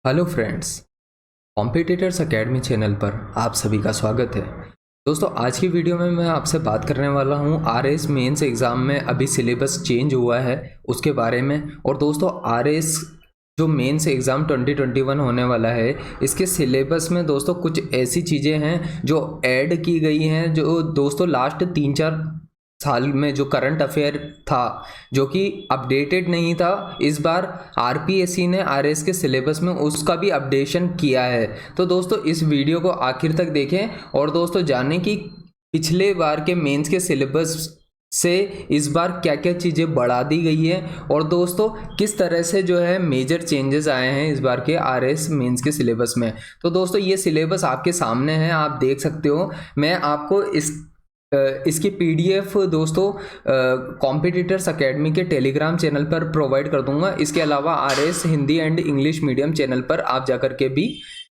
Hello friends, competitors academy channel पर आप सभी का स्वागत है। दोस्तों, आज की वीडियो में मैं आपसे बात करने वाला हूं आरएस मेंस एग्ज़ाम में अभी सिलेबस चेंज हुआ है उसके बारे में। और दोस्तों, आरएस जो मेंस एग्ज़ाम 2021 होने वाला है, इसके सिलेबस में दोस्तों कुछ ऐसी चीज़ें हैं जो ऐड की गई हैं जो दोस्तों लास्ट 3-4 साल में जो करंट अफेयर था जो कि अपडेटेड नहीं था, इस बार आरपीएससी ने आरएस के सिलेबस में उसका भी अपडेशन किया है। तो दोस्तों, इस वीडियो को आखिर तक देखें और दोस्तों जानें कि पिछले बार के मेंस के सिलेबस से इस बार क्या क्या चीज़ें बढ़ा दी गई है और दोस्तों किस तरह से जो है मेजर चेंजेस आए हैं इस बार के आरएस मेंस के सिलेबस में। तो दोस्तों, ये सिलेबस आपके सामने है, आप देख सकते हो। मैं आपको इसकी पीडीएफ दोस्तों कॉम्पिटिटर्स एकेडमी के टेलीग्राम चैनल पर प्रोवाइड कर दूंगा। इसके अलावा RS Hindi and English medium channel पर आप जाकर के भी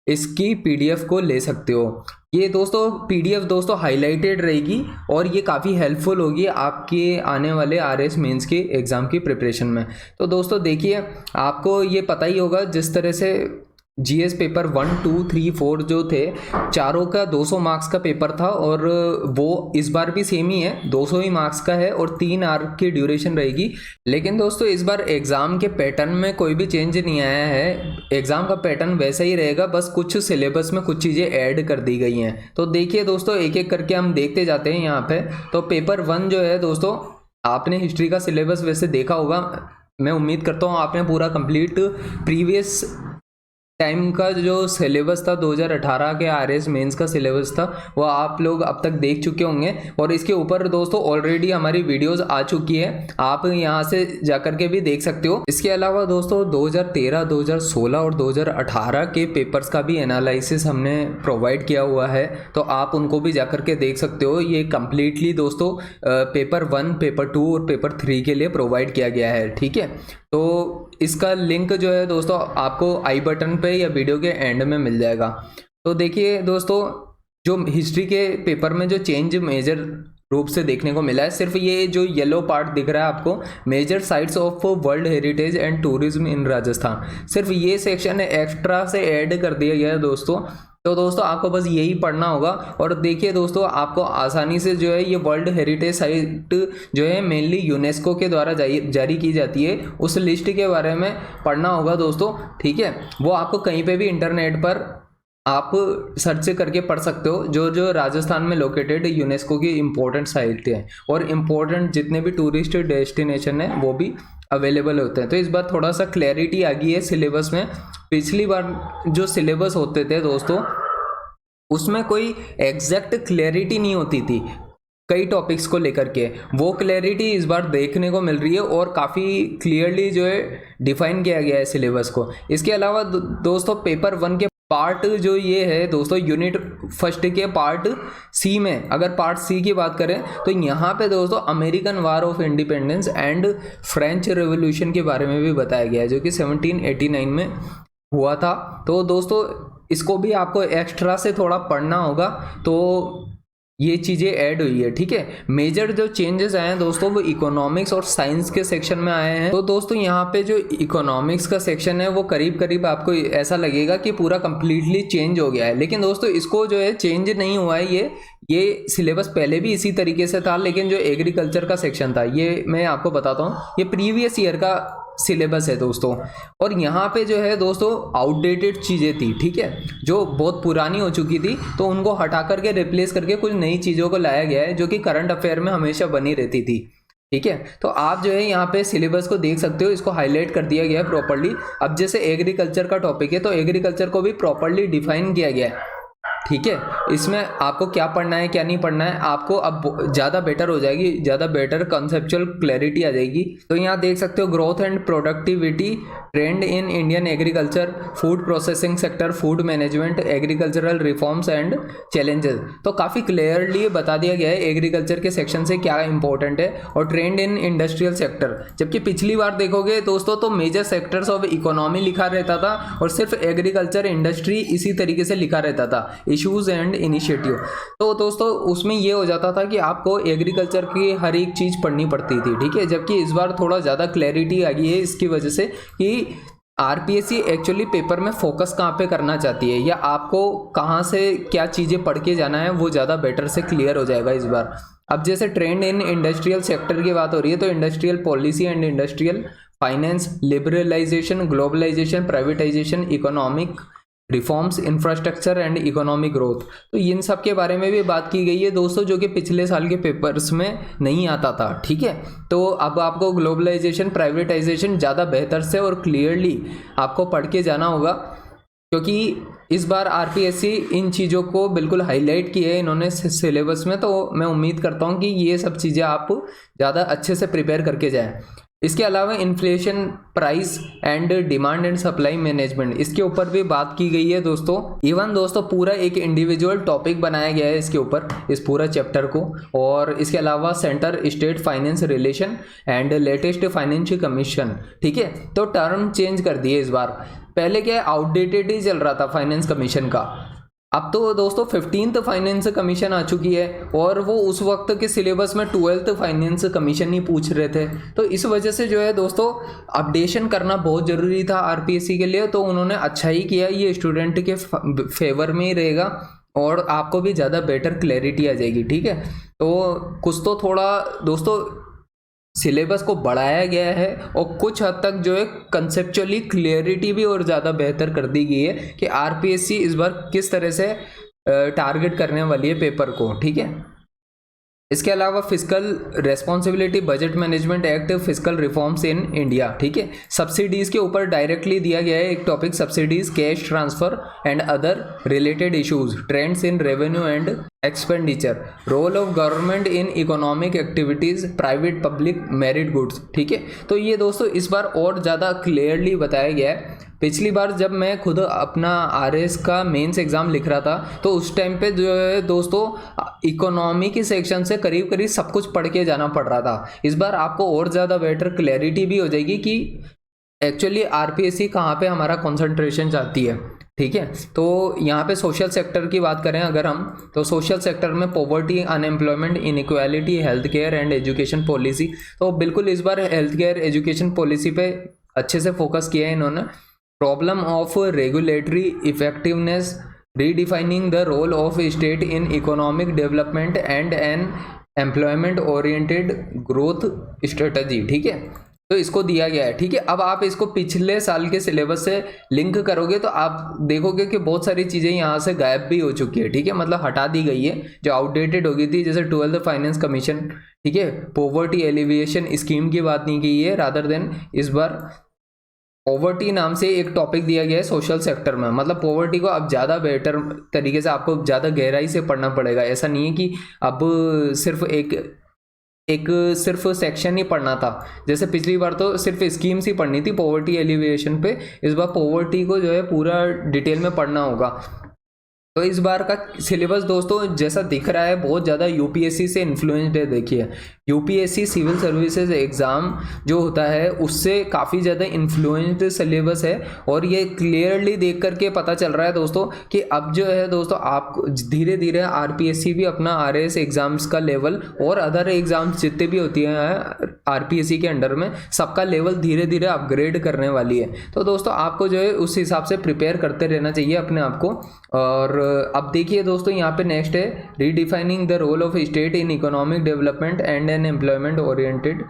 इसकी पीडीएफ को ले सकते हो। ये दोस्तों पीडीएफ दोस्तों हाईलाइटेड रहेगी और ये काफ़ी हेल्पफुल होगी आपके आने वाले आरएस मेंस के एग्ज़ाम की प्रिपरेशन में। तो दोस्तों देखिए, आपको ये पता ही होगा जिस तरह से जीएस पेपर 1, 2, 3, 4 जो थे, चारों का 200 मार्क्स का पेपर था और वो इस बार भी सेम ही है, 200 ही मार्क्स का है और 3 आवर की ड्यूरेशन रहेगी। लेकिन दोस्तों इस बार एग्ज़ाम के पैटर्न में कोई भी चेंज नहीं आया है, एग्ज़ाम का पैटर्न वैसा ही रहेगा, बस कुछ सिलेबस में कुछ चीज़ें ऐड कर दी गई हैं। तो देखिए दोस्तों, एक एक करके हम देखते जाते हैं यहाँ पे। तो पेपर 1 जो है दोस्तों, आपने हिस्ट्री का सिलेबस वैसे देखा होगा, मैं उम्मीद करता हूँ आपने पूरा कंप्लीट प्रीवियस टाइम का जो सिलेबस था 2018 के आरएस मेंस का सिलेबस था वो आप लोग अब तक देख चुके होंगे। और इसके ऊपर दोस्तों ऑलरेडी हमारी वीडियोस आ चुकी है, आप यहां से जाकर के भी देख सकते हो। इसके अलावा दोस्तों 2013, 2016 और 2018 के पेपर्स का भी एनालिसिस हमने प्रोवाइड किया हुआ है, तो आप उनको भी जाकर के देख सकते हो। ये कम्प्लीटली दोस्तों पेपर 1, पेपर 2 और पेपर 3 के लिए प्रोवाइड किया गया है, ठीक है। तो इसका लिंक जो है दोस्तों आपको आई बटन पे या वीडियो के एंड में मिल जाएगा। तो देखिए दोस्तों, जो हिस्ट्री के पेपर में जो चेंज मेजर रूप से देखने को मिला है, सिर्फ ये जो येलो पार्ट दिख रहा है आपको, major sites of world heritage and tourism in Rajasthan, सिर्फ ये सेक्शन एक्स्ट्रा से ऐड कर दिया गया है दोस्तों। तो दोस्तों आपको बस यही पढ़ना होगा। और देखिए दोस्तों, आपको आसानी से जो है ये वर्ल्ड हेरिटेज साइट जो है मेनली यूनेस्को के द्वारा जारी की जाती है, उस लिस्ट के बारे में पढ़ना होगा दोस्तों, ठीक है। वो आपको कहीं पे भी इंटरनेट पर आप सर्च करके पढ़ सकते हो, जो जो राजस्थान में लोकेटेड यूनेस्को की इम्पोर्टेंट साइट है और इम्पोर्टेंट जितने भी टूरिस्ट डेस्टिनेशन है वो भी अवेलेबल होते हैं। तो इस बार थोड़ा सा क्लैरिटी आ गई है सिलेबस में। पिछली बार जो सिलेबस होते थे दोस्तों, उसमें कोई एग्जैक्ट क्लैरिटी नहीं होती थी कई टॉपिक्स को लेकर के, वो क्लैरिटी इस बार देखने को मिल रही है और काफ़ी क्लियरली जो है डिफाइन किया गया है सिलेबस को। इसके अलावा दोस्तों पेपर 1 के पार्ट जो ये है दोस्तों, यूनिट फर्स्ट के पार्ट सी में, अगर पार्ट सी की बात करें तो यहाँ पे दोस्तों American war of independence and French revolution के बारे में भी बताया गया है, जो कि 1789 में हुआ था। तो दोस्तों इसको भी आपको एक्स्ट्रा से थोड़ा पढ़ना होगा, तो ये चीज़ें ऐड हुई है, ठीक है। मेजर जो चेंजेस आए हैं दोस्तों वो इकोनॉमिक्स और साइंस के सेक्शन में आए हैं। तो दोस्तों यहाँ पे जो इकोनॉमिक्स का सेक्शन है वो करीब करीब आपको ऐसा लगेगा कि पूरा कंप्लीटली चेंज हो गया है, लेकिन दोस्तों इसको जो है चेंज नहीं हुआ है। ये सिलेबस पहले भी इसी तरीके से था, लेकिन जो एग्रीकल्चर का सेक्शन था, ये मैं आपको बताता हूँ, ये प्रीवियस ईयर का सिलेबस है दोस्तों। और यहाँ पे जो है दोस्तों आउटडेटेड चीज़ें थी, ठीक है, जो बहुत पुरानी हो चुकी थी, तो उनको हटा करके रिप्लेस करके कुछ नई चीज़ों को लाया गया है जो कि करंट अफेयर में हमेशा बनी रहती थी, ठीक है। तो आप जो है यहाँ पे सिलेबस को देख सकते हो, इसको हाईलाइट कर दिया गया है प्रॉपर्ली। अब जैसे एग्रीकल्चर का टॉपिक है तो एग्रीकल्चर को भी प्रॉपर्ली डिफाइन किया गया है, ठीक है। इसमें आपको क्या पढ़ना है क्या नहीं पढ़ना है, आपको अब ज़्यादा बेटर हो जाएगी, ज़्यादा बेटर कंसेप्चुअल क्लैरिटी आ जाएगी। तो यहाँ देख सकते हो growth and productivity trend in Indian agriculture, food processing sector, food management, agricultural reforms and challenges. तो काफ़ी क्लियरली बता दिया गया है एग्रीकल्चर के सेक्शन से क्या इंपॉर्टेंट है, और ट्रेंड इन इंडस्ट्रियल सेक्टर। जबकि पिछली बार देखोगे दोस्तों तो मेजर सेक्टर्स ऑफ इकोनॉमी लिखा रहता था और सिर्फ एग्रीकल्चर इंडस्ट्री इसी तरीके से लिखा रहता था, इश्यूज एंड इनिशिएटिव। तो दोस्तों उसमें ये हो जाता था कि आपको एग्रीकल्चर की हर एक चीज़ पढ़नी पड़ती थी, ठीक है। जबकि इस बार थोड़ा ज़्यादा क्लैरिटी आ गई है इसकी वजह से कि आरपीएससी एक्चुअली पेपर में फोकस कहाँ पे करना चाहती है या आपको कहाँ से क्या चीज़ें पढ़ के जाना है वो ज़्यादा बेटर से क्लियर हो जाएगा इस बार। अब जैसे ट्रेंड इन इंडस्ट्रियल सेक्टर की बात हो रही है तो industrial policy and industrial finance, liberalisation, globalisation, privatisation, economic reforms, infrastructure and economic growth, तो इन सब के बारे में भी बात की गई है दोस्तों, जो कि पिछले साल के पेपर्स में नहीं आता था। ठीक है, तो अब आपको ग्लोबलाइजेशन, प्राइवेटाइजेशन ज़्यादा बेहतर से और क्लियरली आपको पढ़ के जाना होगा, क्योंकि इस बार आरपीएससी इन चीज़ों को बिल्कुल हाईलाइट किया है इन्होंने सिलेबस में। तो मैं उम्मीद करता हूँ कि ये सब चीज़ें आप ज़्यादा अच्छे से प्रिपेयर करके जाएं। इसके अलावा inflation, price and demand and supply management, इसके ऊपर भी बात की गई है दोस्तों। इवन दोस्तों पूरा एक इंडिविजुअल टॉपिक बनाया गया है इसके ऊपर, इस पूरा चैप्टर को। और इसके अलावा centre state finance relation and latest financial commission, ठीक है, तो टर्म चेंज कर दिए इस बार। पहले क्या आउटडेटेड ही चल रहा था फाइनेंस कमीशन का, अब तो दोस्तों 15th फाइनेंस कमीशन आ चुकी है और वो उस वक्त के सिलेबस में 12th फाइनेंस कमीशन ही पूछ रहे थे। तो इस वजह से जो है दोस्तों अपडेशन करना बहुत ज़रूरी था आरपीएससी के लिए, तो उन्होंने अच्छा ही किया, ये स्टूडेंट के फेवर में ही रहेगा और आपको भी ज़्यादा बेटर क्लैरिटी आ जाएगी। ठीक है, तो कुछ तो थोड़ा दोस्तों सिलेबस को बढ़ाया गया है और कुछ हद तक जो है कंसेप्चुअली क्लियरिटी भी और ज़्यादा बेहतर कर दी गई है कि आरपीएससी इस बार किस तरह से टारगेट करने वाली है पेपर को। ठीक है, इसके अलावा physical responsibility, budget management act, physical reforms in India, ठीक है, सब्सिडीज के ऊपर डायरेक्टली दिया गया है एक topic, subsidies, cash transfer and other related issues, trends in revenue and expenditure, role of government in economic activities, private public merit goods. ठीक है, तो ये दोस्तों इस बार और ज़्यादा क्लियरली बताया गया है। पिछली बार जब मैं खुद अपना आरएस का मेंस एग्ज़ाम लिख रहा था तो उस टाइम पे जो है दोस्तों इकोनॉमी के सेक्शन से करीब करीब सब कुछ पढ़ के जाना पड़ रहा था। इस बार आपको और ज़्यादा बेटर क्लैरिटी भी हो जाएगी कि एक्चुअली आरपीएससी कहाँ पे हमारा कंसंट्रेशन चाहती है। ठीक है, तो यहाँ पे सोशल सेक्टर की बात करें अगर हम, तो सोशल सेक्टर में poverty, unemployment, inequality, health care and education policy, तो बिल्कुल इस बार हेल्थ केयर एजुकेशन पॉलिसी पे अच्छे से फोकस किया है इन्होंने। Problem of regulatory effectiveness, redefining the role of state in economic development and an employment oriented growth strategy. ठीक है, तो इसको दिया गया है। ठीक है, अब आप इसको पिछले साल के सिलेबस से लिंक करोगे तो आप देखोगे कि बहुत सारी चीज़ें यहाँ से गायब भी हो चुकी है। ठीक है, मतलब हटा दी गई है जो आउटडेटेड हो गई थी, जैसे 12th फाइनेंस कमीशन। ठीक है, पॉवर्टी एलिविएशन स्कीम की बात नहीं की है, रादर देन इस बार पॉवर्टी नाम से एक टॉपिक दिया गया है सोशल सेक्टर में। मतलब पॉवर्टी को अब ज़्यादा बेटर तरीके से आपको ज़्यादा गहराई से पढ़ना पड़ेगा। ऐसा नहीं है कि अब सिर्फ एक सिर्फ सेक्शन ही पढ़ना था, जैसे पिछली बार तो सिर्फ स्कीम्स ही पढ़नी थी पॉवर्टी एलिविएशन पे, इस बार पॉवर्टी को जो है पूरा डिटेल में पढ़ना होगा। तो इस बार का सिलेबस दोस्तों जैसा दिख रहा है बहुत ज़्यादा यूपीएससी से इन्फ्लुएंस्ड है। देखिए यूपीएससी सिविल सर्विसेज एग्ज़ाम जो होता है उससे काफ़ी ज़्यादा इन्फ्लुएंस्ड सिलेबस है और ये क्लियरली देख करके पता चल रहा है दोस्तों कि अब जो है दोस्तों आप धीरे धीरे आरपीएससी भी अपना आरएस एग्ज़ाम्स का लेवल और अदर एग्ज़ाम्स जितने भी होती हैं आरपीएससी के अंडर में सबका लेवल धीरे धीरे अपग्रेड करने वाली है। तो दोस्तों आपको जो है उस हिसाब से प्रिपेयर करते रहना चाहिए अपने आप को। और अब देखिए दोस्तों यहाँ पे नेक्स्ट है redefining the role of state in economic development and an employment oriented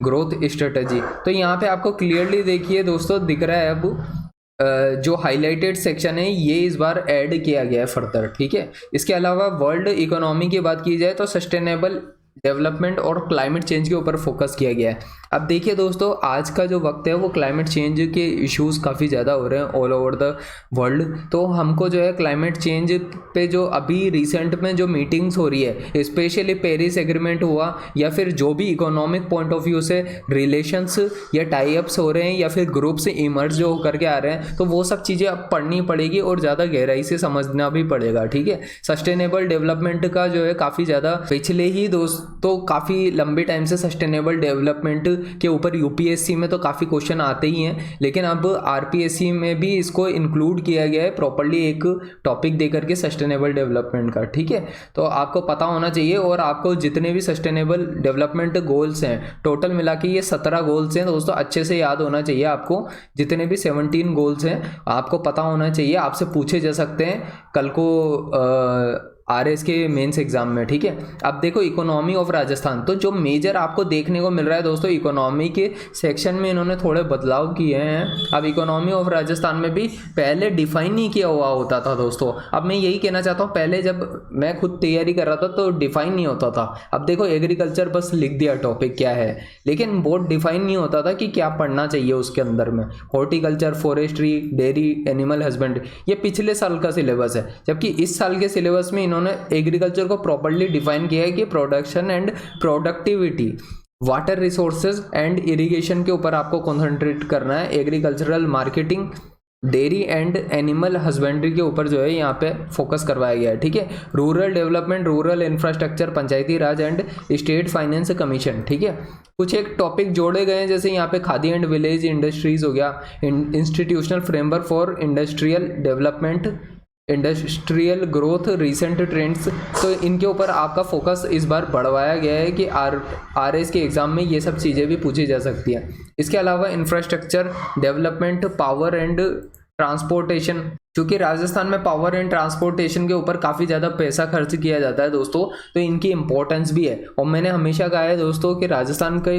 growth strategy. तो यहाँ पे आपको क्लियरली देखिए दोस्तों दिख रहा है अब जो हाईलाइटेड सेक्शन है ये इस बार ऐड किया गया है फर्दर। ठीक है, इसके अलावा वर्ल्ड इकोनॉमी की बात की जाए तो सस्टेनेबल डेवलपमेंट और क्लाइमेट चेंज के ऊपर फोकस किया गया है। अब देखिए दोस्तों आज का जो वक्त है वो क्लाइमेट चेंज के इश्यूज़ काफ़ी ज़्यादा हो रहे हैं ऑल ओवर द वर्ल्ड। तो हमको जो है क्लाइमेट चेंज पे जो अभी रिसेंट में जो मीटिंग्स हो रही है, स्पेशली पेरिस एग्रीमेंट हुआ या फिर जो भी इकोनॉमिक पॉइंट ऑफ व्यू से रिलेशंस या टाई अप्स हो रहे हैं या फिर ग्रुप्स इमर्ज जो होकर के आ रहे हैं, तो वो सब चीज़ें अब पढ़नी पड़ेगी और ज़्यादा गहराई से समझना भी पड़ेगा। ठीक है, सस्टेनेबल डेवलपमेंट का जो है काफ़ी ज़्यादा पिछले ही दोस्तों काफ़ी लंबे टाइम से सस्टेनेबल डेवलपमेंट के ऊपर यूपीएससी में तो काफ़ी क्वेश्चन आते ही हैं, लेकिन अब आरपीएससी में भी इसको इंक्लूड किया गया है प्रॉपर्ली एक टॉपिक दे करके सस्टेनेबल डेवलपमेंट का। ठीक है, तो आपको पता होना चाहिए। और आपको जितने भी सस्टेनेबल डेवलपमेंट गोल्स हैं टोटल मिला के ये 17 गोल्स हैं दोस्तों, अच्छे से याद होना चाहिए आपको। जितने भी 17 गोल्स हैं आपको पता होना चाहिए, आपसे पूछे जा सकते हैं कल को आरएस के मेंस एग्जाम में। ठीक है, अब देखो इकोनॉमी ऑफ राजस्थान, तो जो मेजर आपको देखने को मिल रहा है दोस्तों, इकोनॉमी के सेक्शन में इन्होंने थोड़े बदलाव किए हैं। अब इकोनॉमी ऑफ राजस्थान में भी पहले डिफाइन नहीं किया हुआ होता था दोस्तों। अब मैं यही कहना चाहता हूँ, पहले जब मैं खुद तैयारी कर रहा था तो डिफाइन नहीं होता था। अब देखो एग्रीकल्चर बस लिख दिया टॉपिक क्या है, लेकिन बहुत डिफाइन नहीं होता था कि क्या पढ़ना चाहिए उसके अंदर में। Horticulture, forestry, dairy, animal husbandry, ये पिछले साल का सिलेबस है, जबकि इस साल के सिलेबस में इन्होंने एग्रीकल्चर को प्रॉपर्ली डिफाइन किया है कि production and productivity, water resources and irrigation के ऊपर आपको कॉन्सेंट्रेट करना है। Agricultural marketing, dairy and animal husbandry के ऊपर जो है यहाँ पे फोकस करवाया गया है। ठीक है, rural development, rural infrastructure, Panchayati Raj and state finance commission. ठीक है, कुछ एक टॉपिक जोड़े गए हैं, जैसे यहाँ पे खादी एंड विलेज इंडस्ट्रीज हो गया, institutional framework for industrial development, industrial growth, recent trends. तो इनके ऊपर आपका फोकस इस बार बढ़वाया गया है कि आरएस के एग्जाम में ये सब चीज़ें भी पूछी जा सकती हैं। इसके अलावा infrastructure development, power and transportation, क्योंकि राजस्थान में पावर एंड ट्रांसपोर्टेशन के ऊपर काफ़ी ज़्यादा पैसा खर्च किया जाता है दोस्तों, तो इनकी इंपॉर्टेंस भी है। और मैंने हमेशा कहा है दोस्तों कि राजस्थान का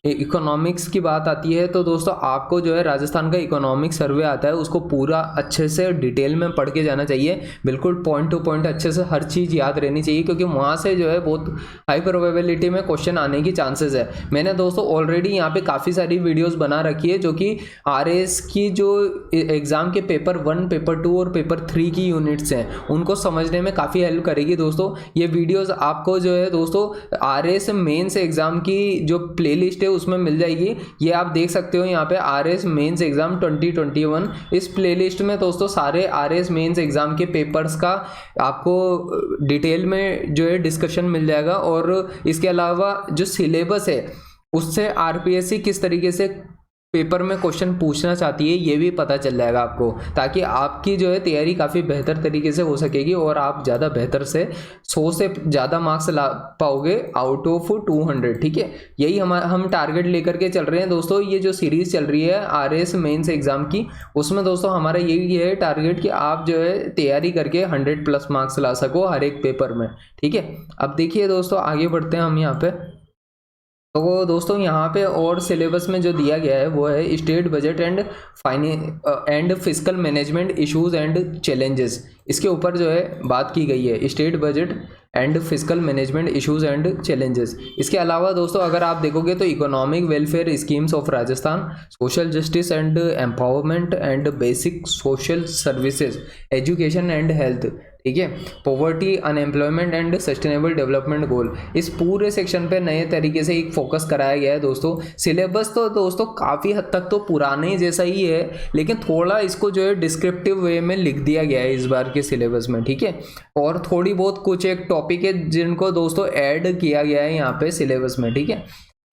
इकोनॉमिक्स की बात आती है तो दोस्तों आपको जो है राजस्थान का इकोनॉमिक सर्वे आता है, उसको पूरा अच्छे से डिटेल में पढ़ के जाना चाहिए, बिल्कुल पॉइंट टू पॉइंट अच्छे से हर चीज़ याद रहनी चाहिए, क्योंकि वहाँ से जो है बहुत हाई प्रोबेबिलिटी में क्वेश्चन आने की चांसेस है। मैंने दोस्तों ऑलरेडी यहाँ पे काफ़ी सारी वीडियोस बना रखी है जो कि आरएस की जो एग्ज़ाम के पेपर 1, पेपर 2 और पेपर 3 की यूनिट्स हैं उनको समझने में काफ़ी हेल्प करेगी दोस्तों। ये वीडियोज़ आपको जो है दोस्तों आरएस मेंस एग्ज़ाम की जो प्ले लिस्ट है उसमें मिल जाएगी। ये आप देख सकते हो यहाँ पे आरएस मेंस एग्जाम 2021, इस प्लेलिस्ट में दोस्तों सारे आरएस मेंस एग्जाम के पेपर्स का आपको डिटेल में जो है डिस्कशन मिल जाएगा। और इसके अलावा जो सिलेबस है उससे आरपीएससी किस तरीके से पेपर में क्वेश्चन पूछना चाहती है ये भी पता चल जाएगा आपको, ताकि आपकी जो है तैयारी काफ़ी बेहतर तरीके से हो सकेगी और आप ज़्यादा बेहतर से 100 से ज़्यादा मार्क्स ला पाओगे आउट ऑफ 200। ठीक है, यही हम टारगेट लेकर के चल रहे हैं दोस्तों। ये जो सीरीज़ चल रही है आरएस मेंस एग्जाम की, उसमें दोस्तों हमारा यही है टारगेट कि आप जो है तैयारी करके 100+ मार्क्स ला सको हर एक पेपर में। ठीक है, अब देखिए दोस्तों आगे बढ़ते हैं हम यहाँ पे। तो दोस्तों यहाँ पे और सिलेबस में जो दिया गया है वो है state budget and fiscal management issues and challenges. इसके ऊपर जो है बात की गई है, state budget and fiscal management issues and challenges. इसके अलावा दोस्तों अगर आप देखोगे तो economic welfare schemes of Rajasthan, social justice and empowerment and basic social services, education and health. ठीक है, poverty, unemployment and sustainable development goal, इस पूरे सेक्शन पे नए तरीके से एक फोकस कराया गया है दोस्तों। सिलेबस तो दोस्तों काफ़ी हद तक तो पुराने जैसा ही है, लेकिन थोड़ा इसको जो है डिस्क्रिप्टिव वे में लिख दिया गया है इस बार के सिलेबस में। ठीक है, और थोड़ी बहुत कुछ एक टॉपिक है जिनको दोस्तों ऐड किया गया है यहाँ पे सिलेबस में। ठीक है,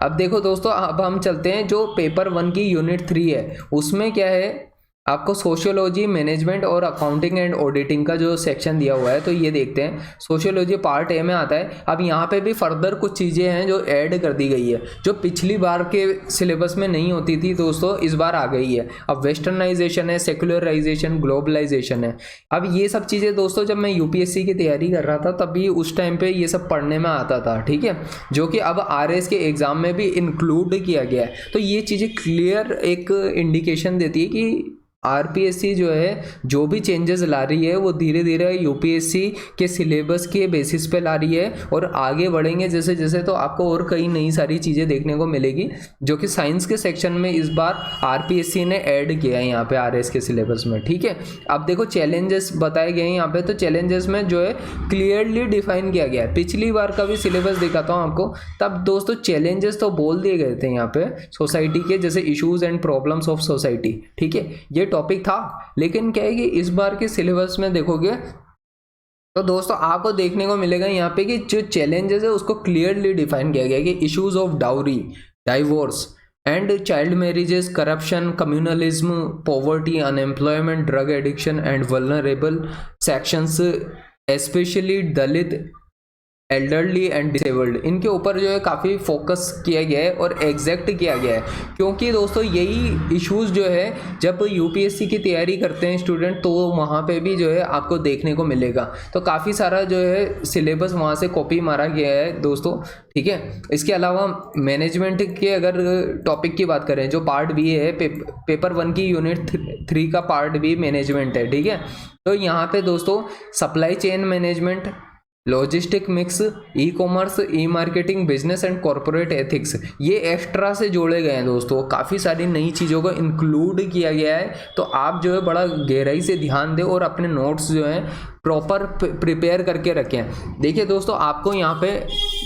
अब देखो दोस्तों अब हम चलते हैं जो पेपर 1 की यूनिट 3 है, उसमें क्या है आपको सोशियोलॉजी, मैनेजमेंट और अकाउंटिंग एंड ऑडिटिंग का जो सेक्शन दिया हुआ है, तो ये देखते हैं। सोशियोलॉजी पार्ट ए में आता है। अब यहाँ पे भी फर्दर कुछ चीज़ें हैं जो ऐड कर दी गई है, जो पिछली बार के सिलेबस में नहीं होती थी दोस्तों, इस बार आ गई है। अब वेस्टर्नाइजेशन है, सेक्युलराइजेशन, ग्लोबलाइजेशन है। अब ये सब चीज़ें दोस्तों जब मैं यूपीएससी की तैयारी कर रहा था तभी उस टाइम पर ये सब पढ़ने में आता था। ठीक है, जो कि अब आरएस के एग्ज़ाम में भी इंक्लूड किया गया है। तो ये चीज़ें क्लियर एक इंडिकेशन देती है कि आरपीएससी जो है जो भी चेंजेस ला रही है वो धीरे धीरे यूपीएससी के सिलेबस के बेसिस पे ला रही है, और आगे बढ़ेंगे जैसे जैसे तो आपको और कई नई सारी चीज़ें देखने को मिलेगी, जो कि साइंस के सेक्शन में इस बार आरपीएससी ने ऐड किया है यहाँ पे आरएस के सिलेबस में। ठीक है, अब देखो चैलेंजेस बताए गए हैं यहाँ पे, तो चैलेंजेस में जो है क्लियरली डिफाइन किया गया है। पिछली बार का भी सिलेबस दिखाता हूँ आपको, तब दोस्तों चैलेंजेस तो बोल दिए गए थे यहाँ पे सोसाइटी के, जैसे issues and problems of society. ठीक है, ये टॉपिक था, लेकिन क्या है कि इस बार के सिलेबस में देखोगे तो दोस्तों आपको देखने को मिलेगा यहाँ पे कि जो चैलेंजेस है उसको क्लियरली डिफाइन किया गया है कि issues of dowry, divorce and child marriages, corruption, communalism, poverty, unemployment, drug addiction and vulnerable sections, specially Dalit, elderly and disabled, इनके ऊपर जो है काफ़ी फोकस किया गया है और एग्जैक्ट किया गया है। क्योंकि दोस्तों यही इश्यूज जो है जब यूपीएससी की तैयारी करते हैं स्टूडेंट तो वहाँ पे भी जो है आपको देखने को मिलेगा। तो काफ़ी सारा जो है सिलेबस वहाँ से कॉपी मारा गया है दोस्तों, ठीक है। इसके अलावा मैनेजमेंट के अगर टॉपिक की बात करें, जो पार्ट बी है पेपर 1 की यूनिट 3 का पार्ट बी मैनेजमेंट है, ठीक है। तो यहाँ पे दोस्तों supply chain management, logistic mix, e commerce, E marketing, business and corporate ethics, ये एक्स्ट्रा से जोड़े गए हैं दोस्तों। काफ़ी सारी नई चीज़ों को इंक्लूड किया गया है। तो आप जो है बड़ा गहराई से ध्यान दें और अपने नोट्स जो हैं प्रॉपर प्रिपेयर करके रखें। देखिए दोस्तों आपको यहाँ पे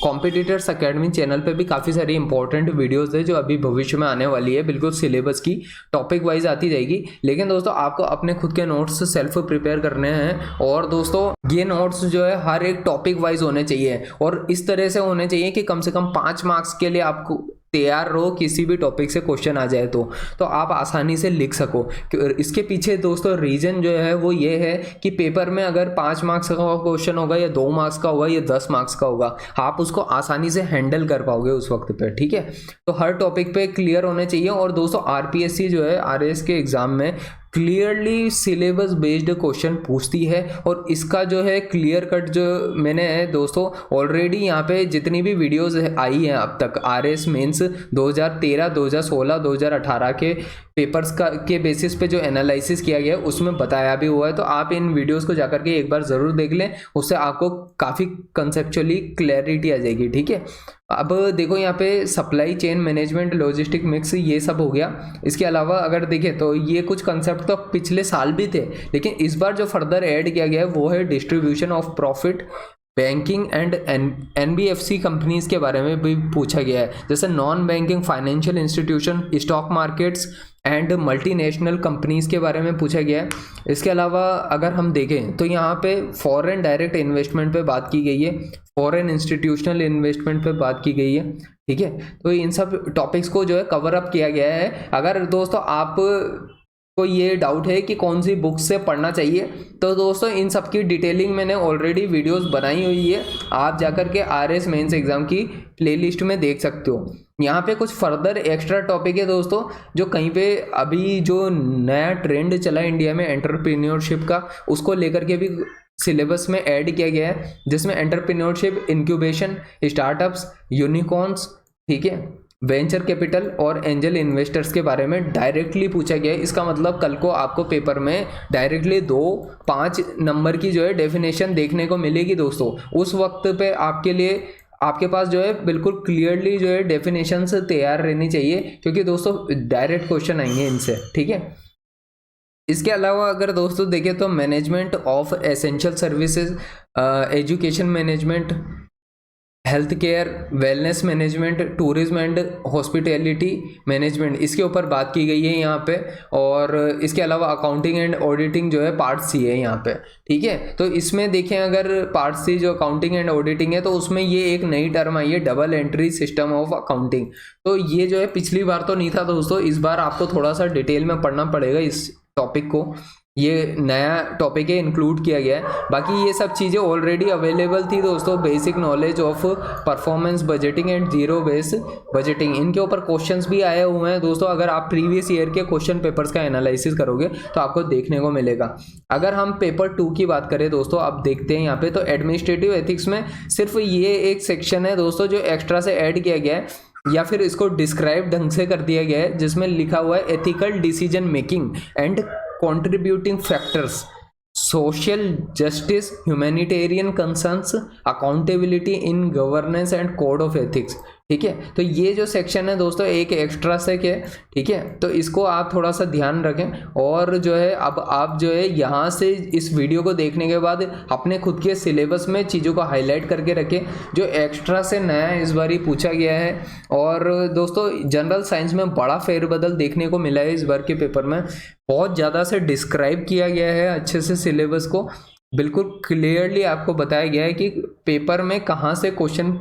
कॉम्पिटिटर्स अकेडमी चैनल पे भी काफ़ी सारी इंपॉर्टेंट वीडियोस है जो अभी भविष्य में आने वाली है, बिल्कुल सिलेबस की टॉपिक वाइज आती जाएगी। लेकिन दोस्तों आपको अपने खुद के नोट्स सेल्फ प्रिपेयर करने हैं और दोस्तों ये नोट्स जो है हर एक टॉपिक वाइज होने चाहिए और इस तरह से होने चाहिए कि कम से कम 5 मार्क्स के लिए आपको तैयार रहो। किसी भी टॉपिक से क्वेश्चन आ जाए तो आप आसानी से लिख सको। इसके पीछे दोस्तों रीजन जो है वो ये है कि पेपर में अगर 5 मार्क्स का क्वेश्चन होगा या 2 मार्क्स का होगा या 10 मार्क्स का होगा, आप उसको आसानी से हैंडल कर पाओगे उस वक्त पे, ठीक है। तो हर टॉपिक पे क्लियर होने चाहिए। और दोस्तों आरपीएससी जो है आरएएस के एग्जाम में क्लियरली सिलेबस बेस्ड क्वेश्चन पूछती है और इसका जो है क्लियर कट जो मैंने दोस्तों ऑलरेडी यहाँ पे जितनी भी वीडियोस आई हैं अब तक आरएएस मेंस 2013, 2016, 2018 के पेपर्स का के बेसिस पे जो एनालिसिस किया गया है उसमें बताया भी हुआ है। तो आप इन वीडियोस को जाकर के एक बार ज़रूर देख लें, उससे आपको काफ़ी कंसेप्चुअली क्लैरिटी आ जाएगी, ठीक है। अब देखो यहाँ पे supply chain management, logistic mix, ये सब हो गया। इसके अलावा अगर देखें तो ये कुछ कंसेप्ट तो पिछले साल भी थे, लेकिन इस बार जो फर्दर ऐड किया गया है वो है distribution of profit, banking and NBFC companies के बारे में भी पूछा गया है, जैसे non banking financial institution, stock markets and multinational companies के बारे में पूछा गया है। इसके अलावा अगर हम देखें तो यहाँ पे फॉरेन डायरेक्ट इन्वेस्टमेंट पे बात की गई है, फॉरेन इंस्टीट्यूशनल इन्वेस्टमेंट पे बात की गई है, ठीक है। तो इन सब टॉपिक्स को जो है कवर अप किया गया है। अगर दोस्तों आप को ये डाउट है कि कौन सी बुक से पढ़ना चाहिए, तो दोस्तों इन सब की डिटेलिंग मैंने ऑलरेडी वीडियोस बनाई हुई है, आप जाकर के आरएएस मेंस एग्जाम की प्लेलिस्ट में देख सकते हो। यहाँ पे कुछ फर्दर एक्स्ट्रा टॉपिक है दोस्तों जो कहीं पे अभी जो नया ट्रेंड चला इंडिया में एंटरप्रेन्योरशिप का, उसको लेकर के भी सिलेबस में ऐड किया गया है, जिसमें एंटरप्रेन्योरशिप, इंक्यूबेशन, स्टार्टअप्स, यूनिकॉर्न्स, ठीक है, वेंचर कैपिटल और एंजल इन्वेस्टर्स के बारे में डायरेक्टली पूछा गया है। इसका मतलब कल को आपको पेपर में डायरेक्टली 2-5 नंबर की जो है डेफिनेशन देखने को मिलेगी दोस्तों। उस वक्त पे आपके लिए आपके पास जो है बिल्कुल क्लियरली जो है डेफिनेशन से तैयार रहनी चाहिए, क्योंकि दोस्तों डायरेक्ट क्वेश्चन आएंगे इनसे, ठीक है। इसके अलावा अगर दोस्तों देखें तो management of essential services, education management, health care, wellness management, tourism and hospitality management, इसके ऊपर बात की गई है यहाँ पे। और इसके अलावा अकाउंटिंग एंड ऑडिटिंग जो है पार्ट सी है यहाँ पे, ठीक है। तो इसमें देखें अगर पार्ट सी जो अकाउंटिंग एंड ऑडिटिंग है तो उसमें ये एक नई टर्म आई है, double entry system of accounting. तो ये जो है पिछली बार तो नहीं था दोस्तों, इस बार आपको थोड़ा सा डिटेल में पढ़ना पड़ेगा इस टॉपिक को, ये नया टॉपिक है, इंक्लूड किया गया है। बाकी ये सब चीज़ें ऑलरेडी अवेलेबल थी दोस्तों, basic knowledge of performance budgeting and zero base budgeting, इनके ऊपर क्वेश्चंस भी आए हुए हैं दोस्तों। अगर आप प्रीवियस ईयर के क्वेश्चन पेपर्स का एनालिसिस करोगे तो आपको देखने को मिलेगा। अगर हम पेपर 2 की बात करें दोस्तों, आप देखते हैं यहाँ पे तो एडमिनिस्ट्रेटिव एथिक्स में सिर्फ ये एक सेक्शन है दोस्तों जो एक्स्ट्रा से ऐड किया गया है, या फिर इसको डिस्क्राइब ढंग से कर दिया गया है, जिसमें लिखा हुआ है ethical decision making and contributing factors, social justice, humanitarian concerns, accountability in governance and code of ethics, ठीक है। तो ये जो सेक्शन है दोस्तों एक एक्स्ट्रा सेक है, ठीक है। तो इसको आप थोड़ा सा ध्यान रखें और जो है अब आप जो है यहाँ से इस वीडियो को देखने के बाद अपने खुद के सिलेबस में चीज़ों को हाईलाइट करके रखें जो एक्स्ट्रा से नया इस बार ही पूछा गया है। और दोस्तों जनरल साइंस में बड़ा फेरबदल देखने को मिला है इस बार के पेपर में, बहुत ज़्यादा से डिस्क्राइब किया गया है अच्छे से सिलेबस को, बिल्कुल क्लियरली आपको बताया गया है कि पेपर में कहाँ से क्वेश्चन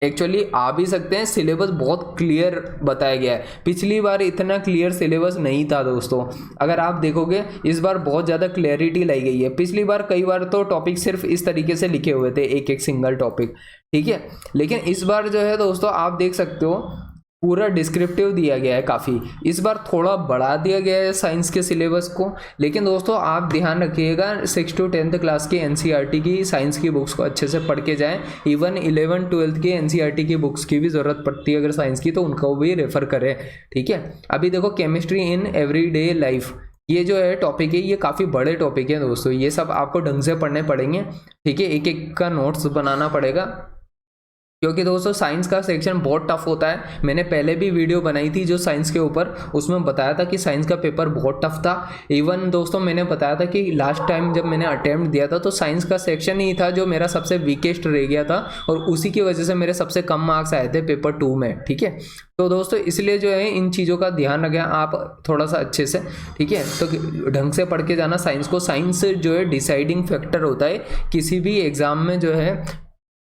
एक्चुअली आ भी सकते हैं। सिलेबस बहुत क्लियर बताया गया है, पिछली बार इतना क्लियर सिलेबस नहीं था दोस्तों। अगर आप देखोगे इस बार बहुत ज़्यादा क्लैरिटी लाई गई है। पिछली बार कई बार तो टॉपिक सिर्फ इस तरीके से लिखे हुए थे, एक एक सिंगल टॉपिक, ठीक है। लेकिन इस बार जो है दोस्तों आप देख सकते हो पूरा डिस्क्रिप्टिव दिया गया है काफ़ी। इस बार थोड़ा बढ़ा दिया गया है साइंस के सिलेबस को। लेकिन दोस्तों आप ध्यान रखिएगा 6 to 10th क्लास की एनसीईआरटी की साइंस की बुक्स को अच्छे से पढ़ के जाएं। इवन 11 12th की एनसीईआरटी की बुक्स की भी ज़रूरत पड़ती है अगर साइंस की, तो उनको भी रेफर करें, ठीक है। अभी देखो केमिस्ट्री इन एवरीडे लाइफ, ये जो है टॉपिक है, ये काफ़ी बड़े टॉपिक है दोस्तों। ये सब आपको ढंग से पढ़ने पड़ेंगे, ठीक है। एक एक का नोट्स बनाना पड़ेगा, क्योंकि दोस्तों साइंस का सेक्शन बहुत टफ होता है। मैंने पहले भी वीडियो बनाई थी जो साइंस के ऊपर, उसमें बताया था कि साइंस का पेपर बहुत टफ था। इवन दोस्तों मैंने बताया था कि लास्ट टाइम जब मैंने अटेम्प्ट दिया था तो साइंस का सेक्शन ही था जो मेरा सबसे वीकेस्ट रह गया था, और उसी की वजह से मेरे सबसे कम मार्क्स आए थे पेपर 2 में, ठीक है। तो दोस्तों इसलिए जो है इन चीज़ों का ध्यान रखें आप थोड़ा सा अच्छे से, ठीक है। तो ढंग से पढ़ के जाना साइंस को। साइंस जो है डिसाइडिंग फैक्टर होता है किसी भी एग्जाम में, जो है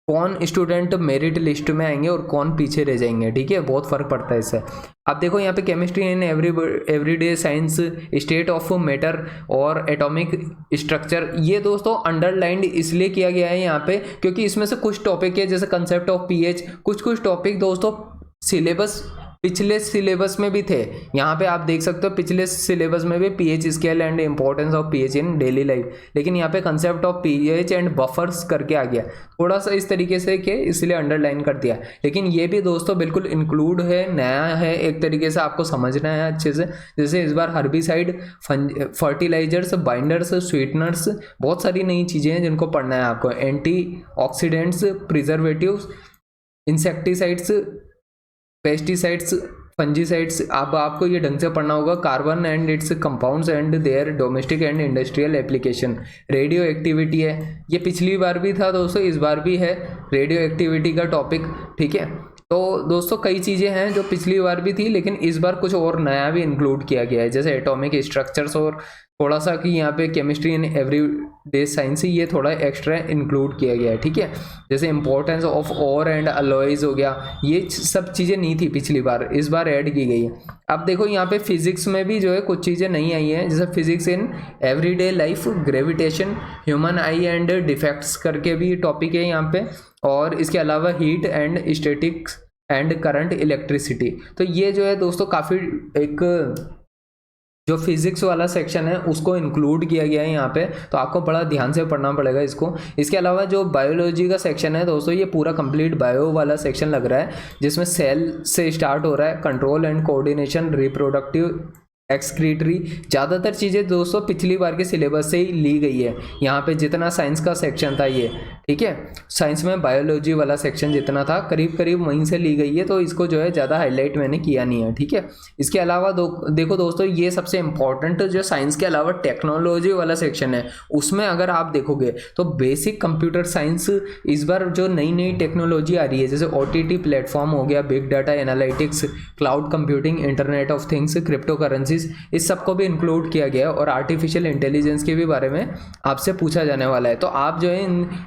कौन स्टूडेंट मेरिट लिस्ट में आएंगे और कौन पीछे रह जाएंगे, ठीक है। बहुत फर्क पड़ता है इससे। आप देखो यहाँ पे chemistry in everyday science, state of matter और एटॉमिक स्ट्रक्चर, ये दोस्तों अंडरलाइंड इसलिए किया गया है यहाँ पे क्योंकि इसमें से कुछ टॉपिक है जैसे कंसेप्ट ऑफ पीएच, कुछ टॉपिक दोस्तों सिलेबस पिछले सिलेबस में भी थे। यहाँ पे आप देख सकते हो पिछले सिलेबस में भी pH scale and importance of pH in daily life, लेकिन यहाँ पे concept of pH and buffers करके आ गया, थोड़ा सा इस तरीके से कि इसलिए अंडरलाइन कर दिया। लेकिन ये भी दोस्तों बिल्कुल इंक्लूड है, नया है, एक तरीके से आपको समझना है अच्छे से। जैसे इस बार हर्बिसाइड, फर्टिलाइजर्स, बाइंडर्स, स्वीटनर्स, बहुत सारी नई चीज़ें हैं जिनको पढ़ना है आपको। Anti oxidants, preservatives, insecticides, pesticides, fungicides, अब आपको ये ढंग से पढ़ना होगा। Carbon and it's compounds and there domestic and industrial application. Radio activity है, ये पिछली बार भी था दोस्तों, इस बार भी है रेडियो एक्टिविटी का टॉपिक, ठीक है। तो दोस्तों कई चीज़ें हैं जो पिछली बार भी थी लेकिन इस बार कुछ और नया भी इंक्लूड किया गया है, जैसे एटॉमिक स्ट्रक्चर्स, और थोड़ा सा कि यहाँ पे केमिस्ट्री इन एवरीडे साइंस, ये थोड़ा एक्स्ट्रा इंक्लूड किया गया है, ठीक है। जैसे importance of ore and alloys हो गया, ये सब चीज़ें नहीं थी पिछली बार, इस बार ऐड की गई है। अब देखो यहाँ पे फिजिक्स में भी जो है कुछ चीज़ें नहीं आई हैं, जैसे physics in everyday life, gravitation, human I and defects करके भी टॉपिक है यहाँ पे, और इसके अलावा heat and statics and current electricity. तो ये जो है दोस्तों काफ़ी एक जो फिजिक्स वाला सेक्शन है उसको इंक्लूड किया गया है यहाँ पे, तो आपको बड़ा ध्यान से पढ़ना पड़ेगा इसको। इसके अलावा जो बायोलॉजी का सेक्शन है दोस्तों, ये पूरा कंप्लीट बायो वाला सेक्शन लग रहा है, जिसमें सेल से स्टार्ट हो रहा है, control and coordination, reproductive, excretory, ज़्यादातर चीज़ें दोस्तों पिछली बार के सिलेबस से ही ली गई है। यहाँ पे जितना साइंस का सेक्शन था ये, ठीक है, साइंस में बायोलॉजी वाला सेक्शन जितना था करीब करीब वहीं से ली गई है, तो इसको जो है ज़्यादा हाईलाइट मैंने किया नहीं है, ठीक है। इसके अलावा देखो दोस्तों, ये सबसे इम्पॉर्टेंट जो साइंस के अलावा टेक्नोलॉजी वाला सेक्शन है, उसमें अगर आप देखोगे तो बेसिक कंप्यूटर साइंस, इस बार जो नई नई टेक्नोलॉजी आ रही है जैसे OTT प्लेटफॉर्म हो गया, big data analytics, cloud computing, internet of things, crypto currency, इस सबको भी इंक्लूड किया गया है, और आर्टिफिशियल इंटेलिजेंस के भी बारे में आपसे पूछा जाने वाला है। तो आप जो है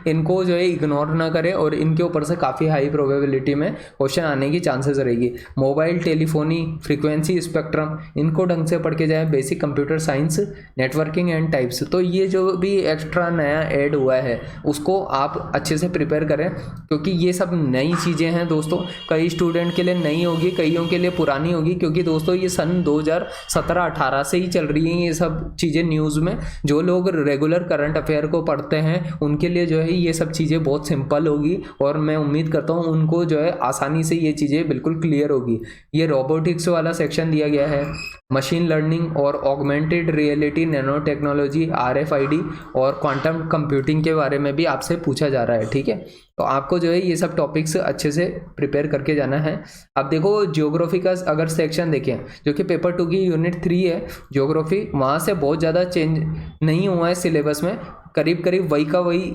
इनको जो है इग्नोर ना करें, और इनके ऊपर से काफ़ी हाई प्रोबेबिलिटी में क्वेश्चन आने की चांसेस रहेगी। मोबाइल टेलीफोनी, फ्रीक्वेंसी स्पेक्ट्रम, इनको ढंग से पढ़ के जाए। Basic computer science, networking and types, तो ये जो भी एक्स्ट्रा नया ऐड हुआ है उसको आप अच्छे से प्रिपेयर करें, क्योंकि ये सब नई चीज़ें हैं दोस्तों। कई स्टूडेंट के लिए नई होगी, कईयों के लिए पुरानी होगी, क्योंकि दोस्तों ये सन 2017-18 से ही चल रही हैं ये सब चीज़ें न्यूज़ में। जो लोग रेगुलर करंट अफेयर को पढ़ते हैं उनके लिए जो है ये सब चीज़ें बहुत सिंपल होगी, और मैं उम्मीद करता हूँ उनको जो है आसानी से ये चीज़ें बिल्कुल क्लियर होगी। ये रोबोटिक्स वाला सेक्शन दिया गया है, मशीन लर्निंग और augmented reality, nano technology, RFID और क्वांटम कंप्यूटिंग के बारे में भी आपसे पूछा जा रहा है, ठीक है। तो आपको जो है ये सब टॉपिक्स अच्छे से प्रिपेयर करके जाना है। अब देखो ज्योग्राफी का अगर सेक्शन देखें, जो कि पेपर 2 की यूनिट 3 है ज्योग्राफी, वहाँ से बहुत ज़्यादा चेंज नहीं हुआ है सिलेबस में, करीब करीब वही का वही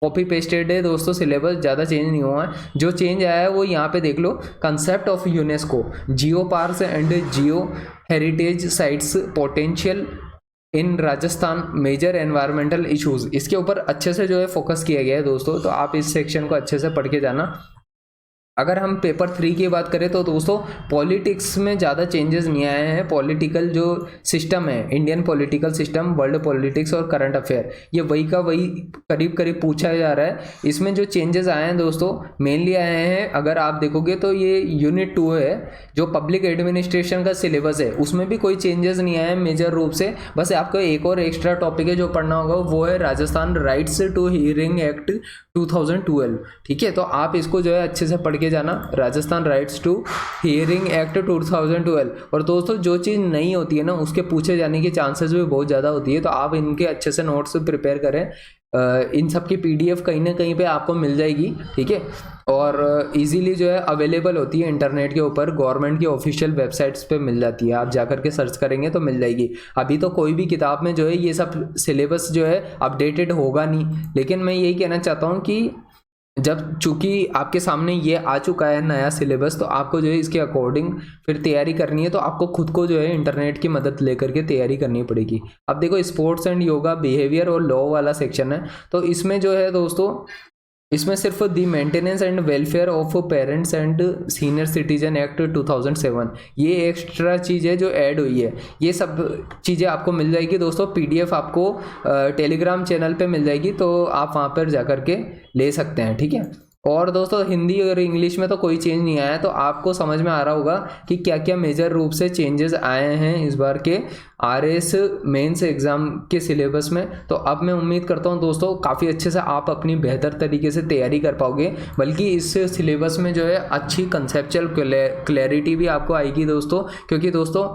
कॉपी पेस्टेड है दोस्तों, सिलेबस ज़्यादा चेंज नहीं हुआ है। जो चेंज आया है वो यहाँ पे देख लो, concept of UNESCO, geo parks and geo heritage sites, potential in Rajasthan major environmental issues, इसके ऊपर अच्छे से जो है फोकस किया गया है दोस्तों। तो आप इस सेक्शन को अच्छे से पढ़ के जाना। अगर हम पेपर 3 की बात करें तो दोस्तों पॉलिटिक्स में ज़्यादा चेंजेस नहीं आए हैं। पॉलिटिकल जो सिस्टम है, Indian political system, world politics और करंट अफेयर, ये वही का वही करीब करीब पूछा जा रहा है। इसमें जो चेंजेस आए हैं दोस्तों मेनली आए हैं, अगर आप देखोगे तो ये यूनिट 2 है जो पब्लिक एडमिनिस्ट्रेशन का सिलेबस है, उसमें भी कोई चेंजेस नहीं आए हैं मेजर रूप से। बस आपको एक और एक्स्ट्रा टॉपिक है जो पढ़ना होगा, वो है Rajasthan rights to hearing act 2012। ठीक है, तो आप इसको जो है अच्छे से पढ़ के जाना, Rajasthan rights to hearing act 2012। और दोस्तों जो चीज़ नहीं होती है ना उसके पूछे जाने की चांसेस भी बहुत ज़्यादा होती है, तो आप इनके अच्छे से नोट्स प्रिपेयर करें। इन सब की PDF कहीं ना कहीं पे आपको मिल जाएगी। ठीक है, और इजीली जो है अवेलेबल होती है इंटरनेट के ऊपर, गवर्नमेंट की ऑफिशियल वेबसाइट्स पे मिल जाती है, आप जाकर के सर्च करेंगे तो मिल जाएगी। अभी तो कोई भी किताब में जो है ये सब सिलेबस जो है अपडेटेड होगा नहीं, लेकिन मैं यही कहना चाहता हूँ कि जब चूंकि आपके सामने ये आ चुका है नया सिलेबस, तो आपको जो है इसके अकॉर्डिंग फिर तैयारी करनी है। तो आपको खुद को जो है इंटरनेट की मदद लेकर के तैयारी करनी पड़ेगी। अब देखो स्पोर्ट्स एंड योगा, बिहेवियर और लॉ वाला सेक्शन है, तो इसमें जो है दोस्तों इसमें सिर्फ the maintenance and welfare of parents and senior citizen act 2007 ये एक्स्ट्रा चीज़ है जो ऐड हुई है। ये सब चीज़ें आपको मिल जाएगी दोस्तों, PDF आपको टेलीग्राम चैनल पे मिल जाएगी, तो आप वहाँ पर जा कर के ले सकते हैं। ठीक है, और दोस्तों हिंदी और इंग्लिश में तो कोई चेंज नहीं आया है, तो आपको समझ में आ रहा होगा कि क्या क्या मेजर रूप से चेंजेस आए हैं इस बार के RS मेंस एग्जाम के सिलेबस में। तो अब मैं उम्मीद करता हूं दोस्तों काफ़ी अच्छे से आप अपनी बेहतर तरीके से तैयारी कर पाओगे, बल्कि इस सिलेबस में जो है अच्छी कंसेप्चुअल क्लैरिटी भी आपको आएगी दोस्तों, क्योंकि दोस्तों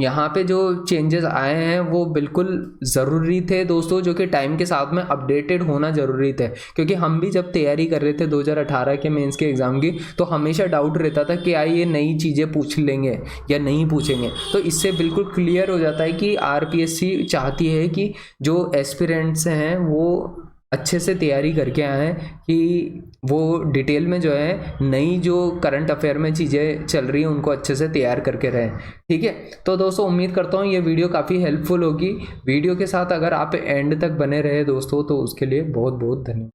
यहाँ पे जो चेंजेस आए हैं वो बिल्कुल ज़रूरी थे दोस्तों, जो कि टाइम के साथ में अपडेटेड होना ज़रूरी थे। क्योंकि हम भी जब तैयारी कर रहे थे 2018 के मेंस के एग्ज़ाम की, तो हमेशा डाउट रहता था कि ये नई चीज़ें पूछ लेंगे या नहीं पूछेंगे। तो इससे बिल्कुल क्लियर हो जाता है कि RPSC चाहती है कि जो एस्पिरेंट्स हैं वो अच्छे से तैयारी करके आए हैं, कि वो डिटेल में जो है नई जो करंट अफेयर में चीज़ें चल रही हैं उनको अच्छे से तैयार करके रहें। ठीक है, तो दोस्तों उम्मीद करता हूँ ये वीडियो काफ़ी हेल्पफुल होगी। वीडियो के साथ अगर आप एंड तक बने रहे दोस्तों तो उसके लिए बहुत बहुत धन्यवाद।